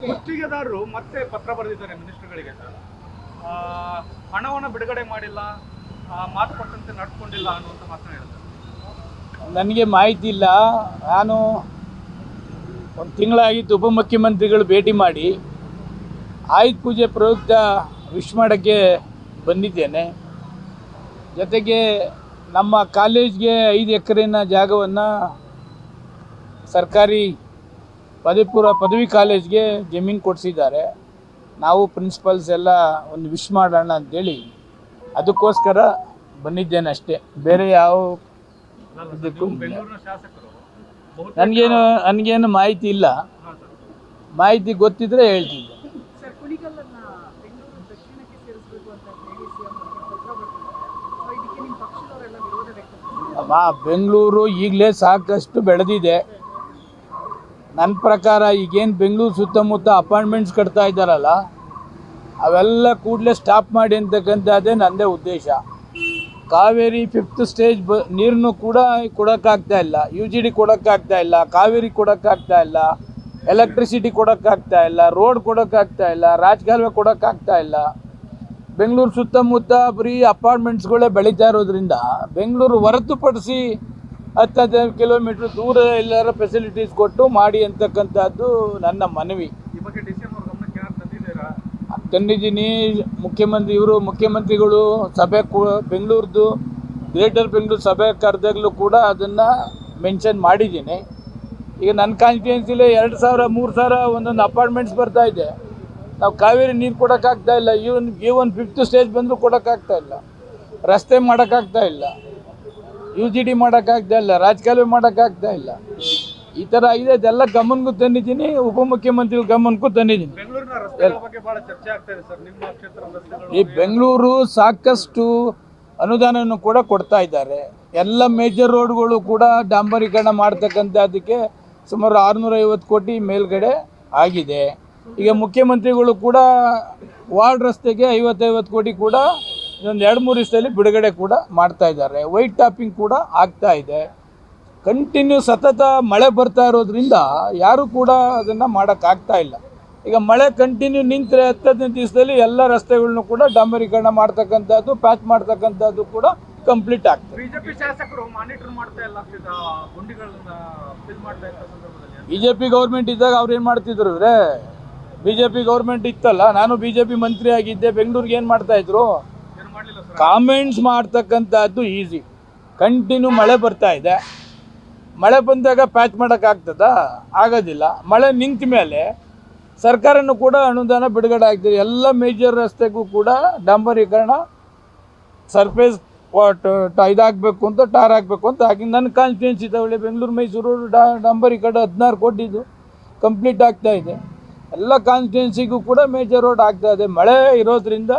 ಗುತ್ತಿಗೆದಾರರು ಮತ್ತೆ ಪತ್ರ ಬರೆದಿದ್ದಾರೆ ಮಿನಿಸ್ಟರ್ಗಳಿಗೆ. ಹಣವನ್ನು ಬಿಡುಗಡೆ ಮಾಡಿಲ್ಲ, ಮಾತು ಕೊಟ್ಟಂತೆ ನಡ್ಕೊಂಡಿಲ್ಲ ಅನ್ನುವಂಥ ಮಾತನ್ನ ಹೇಳ್ತಾರೆ. ನನಗೆ ಮಾಹಿತಿ ಇಲ್ಲ. ನಾನು ಒಂದು ತಿಂಗಳಾಗಿತ್ತು ಉಪಮುಖ್ಯಮಂತ್ರಿಗಳು ಭೇಟಿ ಮಾಡಿ ಆಯುಧ ಪೂಜೆ ಪ್ರಯುಕ್ತ ವಿಶ್ ಮಾಡೋಕ್ಕೆ ಬಂದಿದ್ದೇನೆ. ಜೊತೆಗೆ ನಮ್ಮ ಕಾಲೇಜ್ಗೆ 5 ಎಕರೆನ ಜಾಗವನ್ನು ಸರ್ಕಾರಿ ಪದವಿ ಕಾಲೇಜ್ಗೆ ಜಮೀನು ಕೊಡಿಸಿದ್ದಾರೆ. ನಾವು ಪ್ರಿನ್ಸಿಪಲ್ಸ್ ಎಲ್ಲ ಒಂದು ವಿಶ್ ಮಾಡೋಣ ಅಂಥೇಳಿ ಅದಕ್ಕೋಸ್ಕರ ಬಂದಿದ್ದೇನೆ ಅಷ್ಟೇ, ಬೇರೆ ಯಾವ ಇದಕ್ಕೂ ನನಗೇನು ಮಾಹಿತಿ ಇಲ್ಲ. ಮಾಹಿತಿ ಗೊತ್ತಿದ್ರೆ ಹೇಳ್ತಿದ್ದೆ. ಬೆಂಗಳೂರು ಈಗಲೇ ಸಾಕಷ್ಟು ಬೆಳೆದಿದೆ. ನನ್ನ ಪ್ರಕಾರ ಈಗೇನು ಬೆಂಗಳೂರು ಸುತ್ತಮುತ್ತ ಅಪಾರ್ಟ್ಮೆಂಟ್ಸ್ ಕಟ್ತಾ ಇದ್ದಾರಲ್ಲ, ಅವೆಲ್ಲ ಕೂಡಲೇ ಸ್ಟಾಪ್ ಮಾಡಿ ಅಂತಕ್ಕಂಥದ್ದೇ ನನ್ನದೇ ಉದ್ದೇಶ. ಕಾವೇರಿ 5th ಸ್ಟೇಜ್ ನೀರನ್ನು ಕೂಡ ಕೊಡೋಕ್ಕಾಗ್ತಾ ಇಲ್ಲ, UGD ಕೊಡೋಕ್ಕಾಗ್ತಾ ಇಲ್ಲ, ಕಾವೇರಿ ಕೊಡೋಕ್ಕಾಗ್ತಾ ಇಲ್ಲ, ಎಲೆಕ್ಟ್ರಿಸಿಟಿ ಕೊಡೋಕ್ಕಾಗ್ತಾ ಇಲ್ಲ, ರೋಡ್ ಕೊಡೋಕ್ಕಾಗ್ತಾ ಇಲ್ಲ, ರಾಜಕಾಲುವೆ ಕೊಡೋಕ್ಕಾಗ್ತಾ ಇಲ್ಲ. ಬೆಂಗಳೂರು ಸುತ್ತಮುತ್ತ ಬರೀ ಅಪಾರ್ಟ್ಮೆಂಟ್ಸ್ಗಳೇ ಬೆಳೀತಾ ಇರೋದ್ರಿಂದ ಬೆಂಗಳೂರು ಹೊರತುಪಡಿಸಿ 10 ಕಿಲೋಮೀಟ್ರ್ ದೂರ ಎಲ್ಲರ ಫೆಸಿಲಿಟೀಸ್ ಕೊಟ್ಟು ಮಾಡಿ ಅಂತಕ್ಕಂಥದ್ದು ನನ್ನ ಮನವಿ. ಈ ಬಗ್ಗೆ ಡಿಸೆಂಬರ್ ಗಮನಕ್ಕೆ ತಂದಿದ್ದೀನಿ. ಮುಖ್ಯಮಂತ್ರಿಗಳು ಸಭೆ ಬೆಂಗಳೂರದು ಗ್ರೇಟರ್ ಬೆಂಗಳೂರು ಸಭೆ ಕರೆದಾಗಲೂ ಕೂಡ ಅದನ್ನು ಮೆನ್ಷನ್ ಮಾಡಿದ್ದೀನಿ. ಈಗ ನನ್ನ ಕಾನ್ಸ್ಟಿಟ್ಯೂನ್ಸಿಲಿ 2,000 3,000 ಒಂದೊಂದು ಅಪಾರ್ಟ್ಮೆಂಟ್ಸ್ ಬರ್ತಾ ಇದೆ. ನಾವು ಕಾವೇರಿ ನೀರು ಕೊಡೋಕ್ಕಾಗ್ತಾ ಇಲ್ಲ. ಈವನ್ 5th ಸ್ಟೇಜ್ ಬಂದರೂ ಕೊಡೋಕ್ಕಾಗ್ತಾ ಇಲ್ಲ, ರಸ್ತೆ ಮಾಡೋಕ್ಕಾಗ್ತಾ ಇಲ್ಲ, UGD ಮಾಡೋಕ್ಕಾಗ್ತಾ ಇಲ್ಲ, ರಾಜಕಾಲುವೆ ಮಾಡೋಕ್ಕಾಗ್ತಾ ಇಲ್ಲ. ಈ ಥರ ಇದೆ. ಅದೆಲ್ಲ ಗಮನಕ್ಕೂ ತಂದಿದ್ದೀನಿ, ಉಪಮುಖ್ಯಮಂತ್ರಿಗಳ ಗಮನಕ್ಕೂ ತಂದಿದ್ದೀನಿ. ಈ ಬೆಂಗಳೂರು ಸಾಕಷ್ಟು ಅನುದಾನವನ್ನು ಕೂಡ ಕೊಡ್ತಾ ಇದ್ದಾರೆ. ಎಲ್ಲ ಮೇಜರ್ ರೋಡ್ಗಳು ಕೂಡ ಡಾಂಬರೀಕರಣ ಮಾಡ್ತಕ್ಕಂಥದ್ದಕ್ಕೆ ಸುಮಾರು 650 ಕೋಟಿ ಮೇಲ್ಗಡೆ ಆಗಿದೆ. ಈಗ ಮುಖ್ಯಮಂತ್ರಿಗಳು ಕೂಡ ವಾರ್ಡ್ ರಸ್ತೆಗೆ 50 ಕೋಟಿ ಕೂಡ ಇನ್ನೊಂದು 2-3 ದಿವಸದಲ್ಲಿ ಬಿಡುಗಡೆ ಕೂಡ ಮಾಡ್ತಾ ಇದ್ದಾರೆ. ವೈಟ್ ಟಾಪಿಂಗ್ ಕೂಡ ಆಗ್ತಾ ಇದೆ. ಕಂಟಿನ್ಯೂ ಸತತ ಮಳೆ ಬರ್ತಾ ಇರೋದ್ರಿಂದ ಯಾರೂ ಕೂಡ ಅದನ್ನು ಮಾಡೋಕ್ಕಾಗ್ತಾ ಇಲ್ಲ. ಈಗ ಮಳೆ ಕಂಟಿನ್ಯೂ ನಿಂತರೆ 10-15 ದಿವಸದಲ್ಲಿ ಎಲ್ಲ ರಸ್ತೆಗಳನ್ನು ಕೂಡ ಡಾಂಬರೀಕರಣ ಮಾಡ್ತಕ್ಕಂಥದ್ದು, ಪ್ಯಾಚ್ ಮಾಡ್ತಕ್ಕಂಥದ್ದು ಕೂಡ ಕಂಪ್ಲೀಟ್ ಆಗ್ತದೆ. ಬಿಜೆಪಿ ಶಾಸಕರು ಮಾನಿಟರ್ ಮಾಡ್ತಾ ಇಲ್ಲ, ಗುಂಡಿಗಳನ್ನ ಫಿಲ್ ಮಾಡ್ತಾ ಇದ್ದ ಸಂದರ್ಭದಲ್ಲಿ BJP ಗೌರ್ಮೆಂಟ್ ಇದ್ದಾಗ ಅವ್ರು ಏನು ಮಾಡ್ತಿದ್ರು ಅಂದರೆ, BJP ಗೌರ್ಮೆಂಟ್ ಇತ್ತಲ್ಲ, ನಾನು BJP ಮಂತ್ರಿ ಆಗಿದ್ದೆ, ಬೆಂಗಳೂರಿಗೆ ಏನು ಮಾಡ್ತಾಯಿದ್ರು, ಕಾಮೆಂಟ್ಸ್ ಮಾಡ್ತಕ್ಕಂಥದ್ದು ಈಸಿ. ಕಂಟಿನ್ಯೂ ಮಳೆ ಬರ್ತಾ ಇದೆ, ಮಳೆ ಬಂದಾಗ ಪ್ಯಾಚ್ ಮಾಡೋಕ್ಕಾಗ್ತದಾ? ಆಗೋದಿಲ್ಲ. ಮಳೆ ನಿಂತ ಮೇಲೆ ಸರ್ಕಾರನೂ ಕೂಡ ಅನುದಾನ ಬಿಡುಗಡೆ ಆಗ್ತದೆ. ಎಲ್ಲ ಮೇಜರ್ ರಸ್ತೆಗೂ ಕೂಡ ಡಾಂಬರೀಕರಣ ಸರ್ಫೇಸ್ ಇದಾಗಬೇಕು ಅಂತ, ಟಾರ್ ಆಗಬೇಕು ಅಂತ ಹಾಕಿ ನನ್ನ ಕಾನ್ಸ್ಟಿಟ್ಯೂನ್ಸಿ ತಗೊಳ್ಳಿ, ಬೆಂಗಳೂರು ಮೈಸೂರು ಡಾಂಬರೀಕರಣ 16 ಕೋಟಿದು ಕಂಪ್ಲೀಟ್ ಆಗ್ತಾ ಇದೆ. ಎಲ್ಲ ಕಾನ್ಸ್ಟಿಟ್ಯೂನ್ಸಿಗೂ ಕೂಡ ಮೇಜರ್ ರೋಡ್ ಆಗ್ತಾ ಇದೆ. ಮಳೆ ಇರೋದ್ರಿಂದ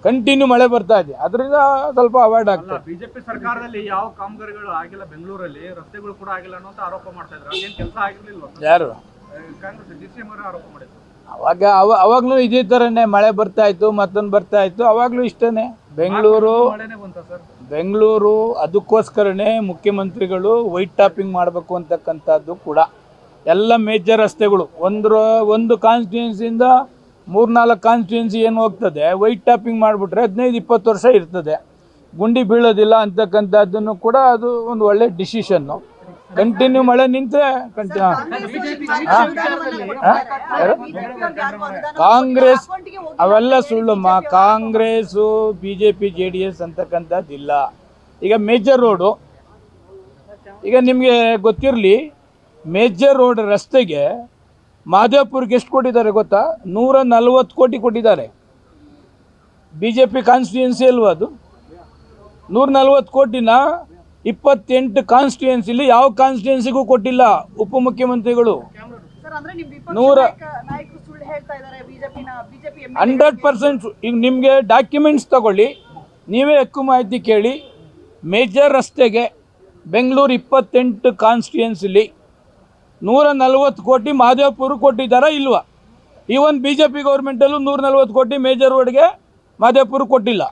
ಕಂಟಿನ್ಯೂ ಮಳೆ ಬರ್ತಾ ಇದೆ, ಅದರಿಂದ ಸ್ವಲ್ಪ ಅವಾಯ್ಡ್ ಆಗ್ತದೆ. ಬಿಜೆಪಿ ಸರ್ಕಾರದಲ್ಲಿ ಯಾವ ಕಾಮಗಾರಿಗಳು ಆಗಿಲ್ಲ, ಬೆಂಗಳೂರಲ್ಲಿ ರಸ್ತೆಗಳು ಕೂಡ ಆಗಿಲ್ಲ ಅನ್ನೋ ಆರೋಪ ಮಾಡ್ತಾ ಇದ್ರು. ಅದೇನು ಕೆಲಸ ಆಗಿರಲಿಲ್ಲ. ಯಾರು? ಕಾಂಗ್ರೆಸ್ DCM ಆರೋಪ ಮಾಡಿದ್ರು. ಅವಾಗಲೂ ಇದೇ ಥರನೇ ಮಳೆ ಬರ್ತಾ ಇತ್ತು, ಮತ್ತೊಂದು ಬರ್ತಾ ಇತ್ತು. ಅವಾಗಲೂ ಇಷ್ಟೇ. ಬೆಂಗಳೂರು ಅದಕ್ಕೋಸ್ಕರನೇ ಮುಖ್ಯಮಂತ್ರಿಗಳು ವೈಟ್ ಟಾಪಿಂಗ್ ಮಾಡಬೇಕು ಅಂತಕ್ಕಂಥದ್ದು ಕೂಡ. ಎಲ್ಲ ಮೇಜರ್ ರಸ್ತೆಗಳು ಒಂದು ಕಾನ್ಸ್ಟಿಟ್ಯೂನ್ಸಿಯಿಂದ 3-4 ಕಾನ್ಸ್ಟಿಟ್ಯೂನ್ಸಿ ಏನು ಹೋಗ್ತದೆ, ವೈಟ್ ಟಾಪಿಂಗ್ ಮಾಡಿಬಿಟ್ರೆ 15-20 ವರ್ಷ ಇರ್ತದೆ, ಗುಂಡಿ ಬೀಳೋದಿಲ್ಲ ಅಂತಕ್ಕಂಥದ್ದನ್ನು ಕೂಡ ಅದು ಒಂದು ಒಳ್ಳೆ ಡಿಸಿಷನ್ನು. ಕಂಟಿನ್ಯೂ ಮಳೆ ನಿಂತರೆ ಕಾಂಗ್ರೆಸ್ ಅವೆಲ್ಲ ಸುಳ್ಳಮ್ಮ. Congress BJP JDS ಅಂತಕ್ಕಂಥದ್ದಿಲ್ಲ. ಈಗ ಮೇಜರ್ ರೋಡು, ಈಗ ನಿಮಗೆ ಗೊತ್ತಿರಲಿ, ಮೇಜರ್ ರೋಡ್ ರಸ್ತೆಗೆ ಮಹದೇವಪುರಕ್ಕೆ ಎಷ್ಟು ಕೊಟ್ಟಿದ್ದಾರೆ ಗೊತ್ತಾ? 140 ಕೋಟಿ ಕೊಟ್ಟಿದ್ದಾರೆ. BJP ಕಾನ್ಸ್ಟಿಟ್ಯೂನ್ಸಿ ಅಲ್ವಾ ಅದು? 140 ಕೋಟಿನ 28 ಕಾನ್ಸ್ಟಿಟ್ಯೂನ್ಸಿಲಿ ಯಾವ ಕಾನ್ಸ್ಟಿಟ್ಯೂನ್ಸಿಗೂ ಕೊಟ್ಟಿಲ್ಲ ಉಪಮುಖ್ಯಮಂತ್ರಿಗಳು. 100%. ಈಗ ನಿಮಗೆ ಡಾಕ್ಯುಮೆಂಟ್ಸ್ ತಗೊಳ್ಳಿ, ನೀವೇ ఎక్కువ ಮಾಹಿತಿ ಕೇಳಿ. ಮೇಜರ್ ರಸ್ತೆಗೆ ಬೆಂಗಳೂರು 28 ಕಾನ್ಸ್ಟಿಟ್ಯೂನ್ಸಿಲಿ 140 ಕೋಟಿ ಮಹದೇವಪುರ ಕೊಟ್ಟಿದ್ದಾರಾ ಇಲ್ವಾ? ಈವನ್ BJP ಗೌರ್ಮೆಂಟಲ್ಲೂ 140 ಕೋಟಿ ಮೇಜರ್ ರೋಡ್ಗೆ ಮಹದೇವಪುರ ಕೊಟ್ಟಿಲ್ಲ,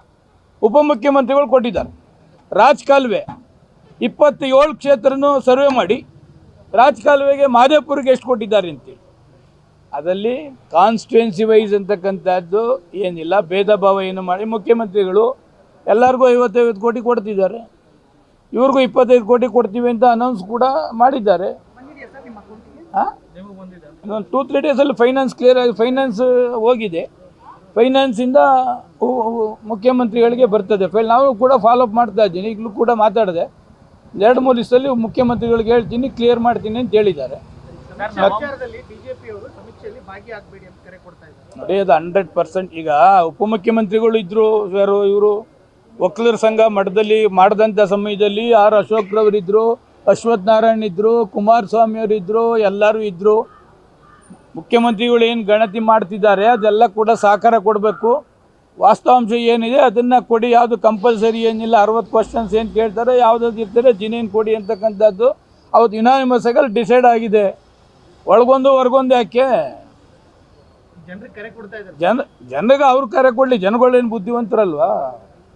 ಉಪಮುಖ್ಯಮಂತ್ರಿಗಳು ಕೊಟ್ಟಿದ್ದಾರೆ. ರಾಜಕಾಲುವೆ 27 ಕ್ಷೇತ್ರನೂ ಸರ್ವೆ ಮಾಡಿ ರಾಜಕಾಲುವೆಗೆ ಮಹದೇವಪುರಕ್ಕೆ ಎಷ್ಟು ಕೊಟ್ಟಿದ್ದಾರೆ ಅಂತೇಳಿ. ಅದರಲ್ಲಿ ಕಾನ್ಸ್ಟಿಟ್ಯೂನ್ಸಿ ವೈಸ್ ಅಂತಕ್ಕಂಥದ್ದು ಏನಿಲ್ಲ, ಭೇದ ಭಾವ ಏನು ಮಾಡಿ ಮುಖ್ಯಮಂತ್ರಿಗಳು ಎಲ್ಲರಿಗೂ 50-50 ಕೋಟಿ ಕೊಡ್ತಿದ್ದಾರೆ, ಇವ್ರಿಗೂ 25 ಕೋಟಿ ಕೊಡ್ತೀವಿ ಅಂತ ಅನೌನ್ಸ್ ಕೂಡ ಮಾಡಿದ್ದಾರೆ. ಹಾಂ, ಇನ್ನೊಂದು 2-3 ಡೇಸಲ್ಲಿ ಫೈನಾನ್ಸ್ ಕ್ಲಿಯರ್ ಆಗಿ ಫೈನಾನ್ಸ್ ಹೋಗಿದೆ, ಫೈನಾನ್ಸಿಂದ ಮುಖ್ಯಮಂತ್ರಿಗಳಿಗೆ ಬರ್ತದೆ ಫೈಲ್. ನಾವು ಕೂಡ ಫಾಲೋಅಪ್ ಮಾಡ್ತಾ ಇದ್ದೀನಿ, ಈಗಲೂ ಕೂಡ ಮಾತಾಡಿದೆ, 2-3 ದಿವಸದಲ್ಲಿ ಮುಖ್ಯಮಂತ್ರಿಗಳಿಗೆ ಹೇಳ್ತೀನಿ, ಕ್ಲಿಯರ್ ಮಾಡ್ತೀನಿ ಅಂತ ಹೇಳಿದ್ದಾರೆ. ನೋಡಿ, ಅದು 100%. ಈಗ ಉಪಮುಖ್ಯಮಂತ್ರಿಗಳು ಇದ್ದರು, ಇವರು ಒಕ್ಕಲರ ಸಂಘ ಮಠದಲ್ಲಿ ಮಾಡಿದಂಥ ಸಮಯದಲ್ಲಿ ಆರ್ ಅಶೋಕ್ ರವರಿದ್ದರು, ಅಶ್ವಥ್ ನಾರಾಯಣ್ ಇದ್ದರು, ಕುಮಾರಸ್ವಾಮಿ ಅವರಿದ್ದರು, ಎಲ್ಲರೂ ಇದ್ದರು. ಮುಖ್ಯಮಂತ್ರಿಗಳು ಏನು ಗಣತಿ ಮಾಡ್ತಿದ್ದಾರೆ ಅದೆಲ್ಲ ಕೂಡ ಸಹಕಾರ ಕೊಡಬೇಕು. ವಾಸ್ತವಾಂಶ ಏನಿದೆ ಅದನ್ನು ಕೊಡಿ, ಯಾವುದು ಕಂಪಲ್ಸರಿ ಏನಿಲ್ಲ. 60 ಕ್ವಶನ್ಸ್ ಏನು ಕೇಳ್ತಾರೆ, ಯಾವುದಾದ್ರು ಇರ್ತಾರೆ, ಜಿನೇನು ಕೊಡಿ ಅಂತಕ್ಕಂಥದ್ದು ಅವತ್ತು ಯುನಾನಿಮಸ್ ಆಗಿ ಡಿಸೈಡ್ ಆಗಿದೆ. ಒಳಗೊಂದು ಹೊರಗೊಂದು ಯಾಕೆ ಜನರಿಗೆ ಅವ್ರು ಕರೆ ಕೊಡಲಿ, ಜನಗಳೇನು ಬುದ್ಧಿವಂತರಲ್ವಾ,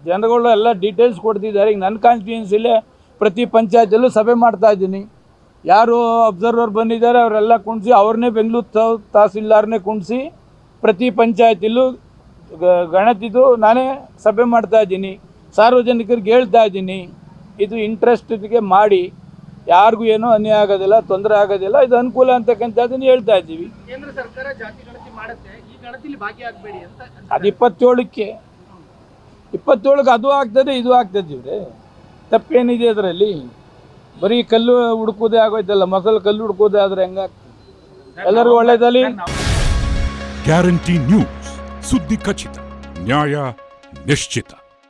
ಜನಗಳು ಎಲ್ಲ ಡೀಟೇಲ್ಸ್ ಕೊಡ್ತಿದ್ದಾರೆ. ಈಗ ನನ್ನ ಕಾನ್ಸ್ಟಿಟ್ಯೂನ್ಸಿಲೇ ಪ್ರತಿ ಪಂಚಾಯತಲ್ಲೂ ಸಭೆ ಮಾಡ್ತಾ ಇದ್ದೀನಿ, ಯಾರು ಅಬ್ಸರ್ವರ್ ಬಂದಿದ್ದಾರೆ ಅವರೆಲ್ಲ ಕುಣಿಸಿ, ಅವ್ರನ್ನೇ ಬೆಂಗಳೂರು ತಹಸೀಲ್ದಾರ್ನೇ ಕುಣಿಸಿ ಪ್ರತಿ ಪಂಚಾಯತಿಲೂ ಗಣತಿದು ನಾನೇ ಸಭೆ ಮಾಡ್ತಾ ಇದ್ದೀನಿ, ಸಾರ್ವಜನಿಕರಿಗೆ ಹೇಳ್ತಾ ಇದ್ದೀನಿ, ಇದು ಇಂಟ್ರೆಸ್ಟ್ಗೆ ಮಾಡಿ, ಯಾರಿಗೂ ಏನೂ ಅನ್ಯಾಯ ಆಗೋದಿಲ್ಲ, ತೊಂದರೆ ಆಗೋದಿಲ್ಲ, ಇದು ಅನುಕೂಲ ಅಂತಕ್ಕಂಥದ್ದನ್ನು ಹೇಳ್ತಾ ಇದ್ದೀವಿ. ಕೇಂದ್ರ ಸರ್ಕಾರ ಜಾತಿ ಗಣತಿ ಮಾಡುತ್ತೆ, ಈ ಗಣತಿಲಿ ಭಾಗಿಯಾಗಬೇಡಿ ಅಂತ. ಅದು 27ಕ್ಕೆ ಅದು ಆಗ್ತದೆ, ಇದು ಆಗ್ತದೆ. ಇವ್ರೆ ತಪ್ಪೇನಿದೆ ಅದರಲ್ಲಿ? ಬರೀ ಕಲ್ಲು ಹುಡುಕೋದೇ ಆಗೋಯ್ತಲ್ಲ, ಮೊಸಲು ಕಲ್ಲು ಹುಡುಕೋದೇ ಆದರೆ ಹೆಂಗಾಗ್ತದೆ? ಎಲ್ಲರಿಗೂ ಒಳ್ಳೇದಲ್ಲಿ. ಗ್ಯಾರಂಟಿ ನ್ಯೂಸ್, ಸುದ್ದಿ ಖಚಿತ, ನ್ಯಾಯ ನಿಶ್ಚಿತ.